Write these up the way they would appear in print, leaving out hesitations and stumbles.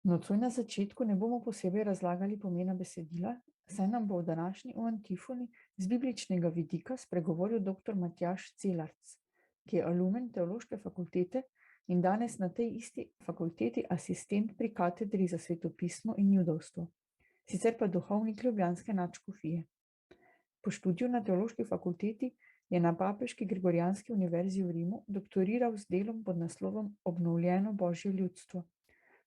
Nocoj na začetku ne bomo posebej razlagali pomena besedila, saj nam bo v današnji antifoni z bibličnega vidika spregovoril dr. Matjaž Celarc, ki je alumen Teološke fakultete in danes na tej isti fakulteti asistent pri katedri za svetopismo in judovstvo, sicer pa duhovnik ljubljanske nadškofije. Po študiju na Teološki fakulteti je na Papeški Gregorijanski univerzi v Rimu doktoriral z delom pod naslovom Obnovljeno Božje ljudstvo,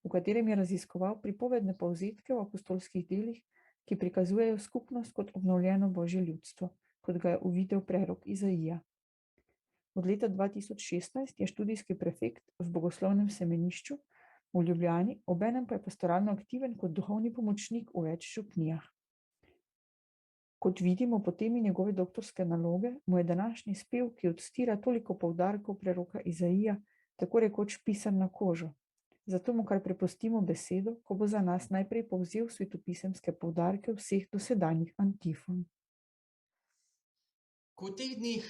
v katerem je raziskoval pripovedne povzetke v apostolskih delih, ki prikazujejo skupnost kot obnovljeno Božje ljudstvo, kot ga je uvidel prerok Izaija. Od leta 2016 je študijski prefekt v Bogoslovnem semenišču v Ljubljani, obenem pa je pastoralno aktiven kot duhovni pomočnik v več župnijah. Kot vidimo po temi njegove doktorske naloge, mu je današnji spev, ki odstira toliko poudarkov preroka Izaija, tako rekoč pisan na kožo. Zato mu kar prepustimo besedo, ko bo za nas najprej povzel svetopisemske poudarke vseh dosedanjih antifon. Ko v teh dneh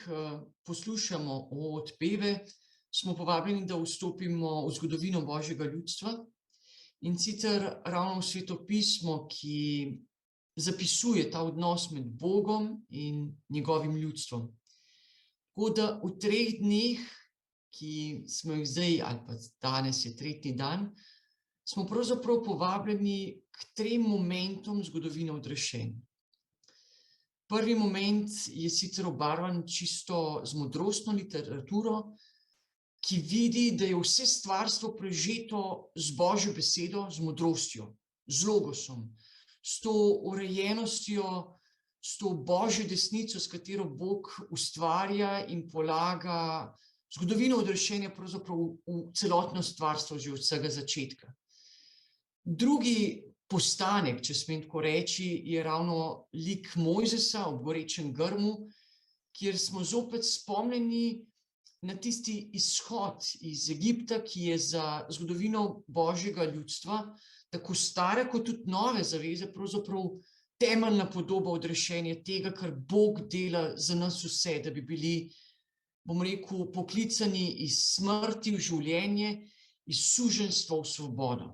poslušamo odpeve, smo povabljeni, da vstopimo v zgodovino Božjega ljudstva, in sicer ravno v svetopismo, ki zapisuje ta odnos med Bogom in njegovim ljudstvom. Tako da v 3 dneh, ki smo jih zdaj, ali pa danes je 3. dan, smo pravzaprav povabljeni k 3 momentom zgodovine odrešenja. Prvi moment je sicer obarvan čisto z modrostno literaturo, ki vidi, da je vse stvarstvo prežeto z Božjo besedo, z modrostjo, z logosom, s to urejenostjo, s to Božjo desnico, s katero Bog ustvarja in polaga zgodovino odrešenja pravzaprav v celotno stvarstvo že od vsega začetka. Drugi postanek, če smem tako reči, je ravno lik Mojzesa ob gorečem grmu, kjer smo zopet spomnjeni na tisti izhod iz Egipta, ki je za zgodovino Božjega ljudstva, tako stare kot tudi nove zaveze, pravzaprav temeljna podoba odrešenja tega, kar Bog dela za nas vse, da bi bili, bom rekel, poklicani iz smrti v življenje, iz suženjstva v svobodo.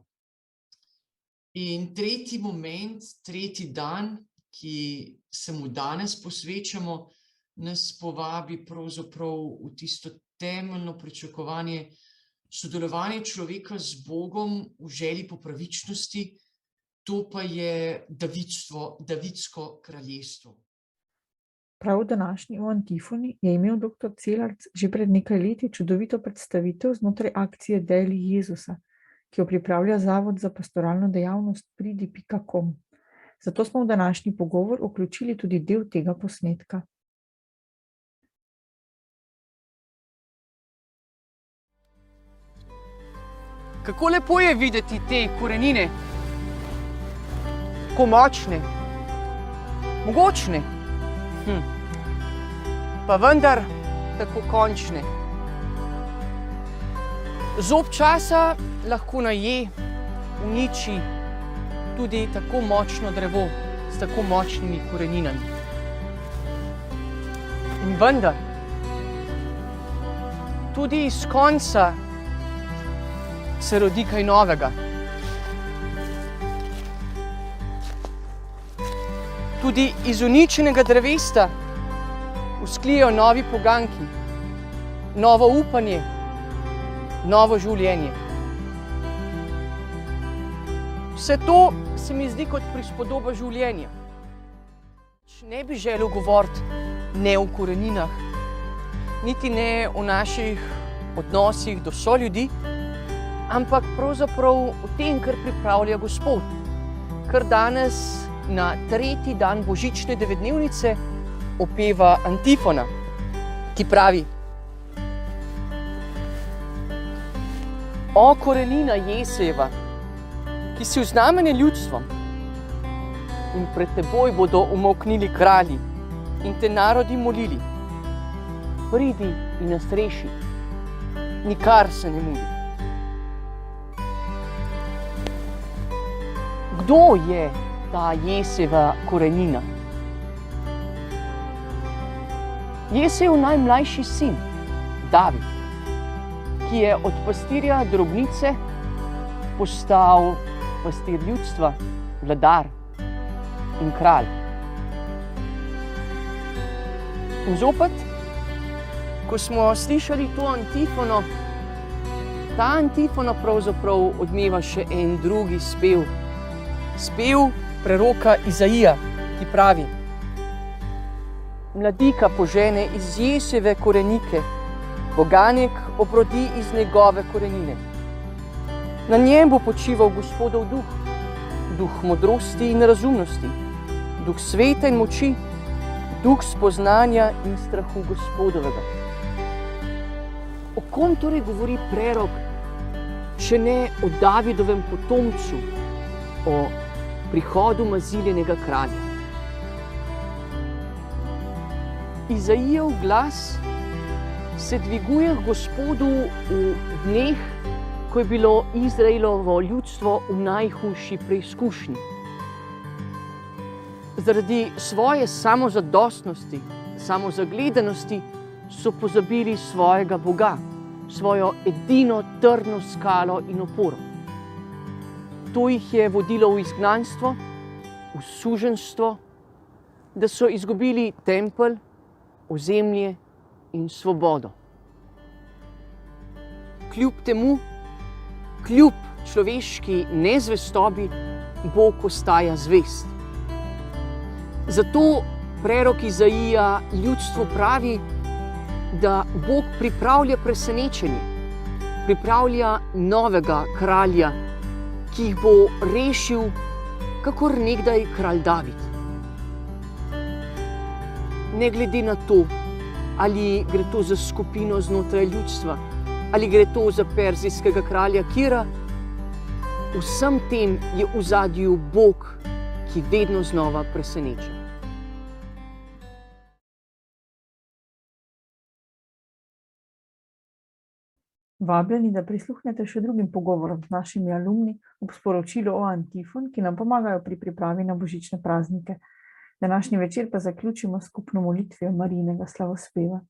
In tretji moment, 3. dan, ki se mu danes posvečamo, nas povabi pravzaprav v tisto temeljno pričakovanje sodelovanja človeka z Bogom v želji po pravičnosti, to pa je Davidsko kraljestvo. Prav v današnji antifoni je imel dr. Celarc že pred nekaj leti čudovito predstavitev znotraj akcije Deli Jezusa, ki jo pripravlja Zavod za pastoralno dejavnost Pridi.com. Zato smo v današnji pogovor vključili tudi del tega posnetka. Kako lepo je videti te korenine, tako močne, mogočne, pa vendar tako končne. Zob časa lahko naje, uniči tudi tako močno drevo s tako močnimi koreninami. In vendar, tudi iz konca se rodi kaj novega. Tudi iz uničenega drevesa vzklijejo novi poganjki, novo upanje, novo življenje. Vse to se mi zdi kot prispodoba življenja. Ne bi želel govoriti ne o koreninah, niti ne o naših odnosih do soljudi, ampak pravzaprav o tem, kar pripravlja Gospod, kar danes na 3. dan božične devetdnevnice opeva antifona, ki pravi: O korenina Jesejeva, ki si vznamenje ljudstvom, in pred teboj bodo umolknili kralji in te narodi molili. Pridi in nas reši, nikar se ne mudi. Kdo je ta Jesejeva korenina? Jesejev najmlajši sin, David, ki je od pastirja drobnice postal pastir ljudstva, vladar in kralj. In zopet, ko smo slišali to antifono, ta antifona pravzaprav odmeva še en drugi spev. Spev preroka Izaija, ki pravi: Mladika požene iz jeseve korenike, boganek obrodi iz njegove korenine. Na njem bo počival Gospodov duh, duh modrosti in razumnosti, duh sveta in moči, duh spoznanja in strahu Gospodovega. O kom torej govori prerok, če ne o Davidovem potomcu, o prihodu maziljenega kralja? Izaijev glas se dviguje k Gospodu v dneh, ko je bilo Izraelovo ljudstvo v najhujši preizkušnji. Zaradi svoje samozadostnosti, samozagledanosti so pozabili svojega Boga, svojo edino trdno skalo in oporo. To jih je vodilo v izgnanstvo, v suženjstvo, da so izgubili tempelj, ozemlje in svobodo. Kljub temu, kljub človeški nezvestobi, Bog ostaja zvest. Zato prerok Izaija ljudstvu pravi, da Bog pripravlja presenečenje, pripravlja novega kralja, ki jih bo rešil, kakor nekdaj kralj David. Ne glede na to, ali gre to za skupino znotraj ljudstva, ali gre to za perzijskega kralja Kira, vsem tem je v ozadju Bog, ki vedno znova preseneča. Vabljeni, da prisluhnete še drugim pogovorom z našimi alumni ob sporočilu o antifon, ki nam pomagajo pri pripravi na božične praznike. Današnji večer pa zaključimo s skupno molitvijo Marijinega slavospeva.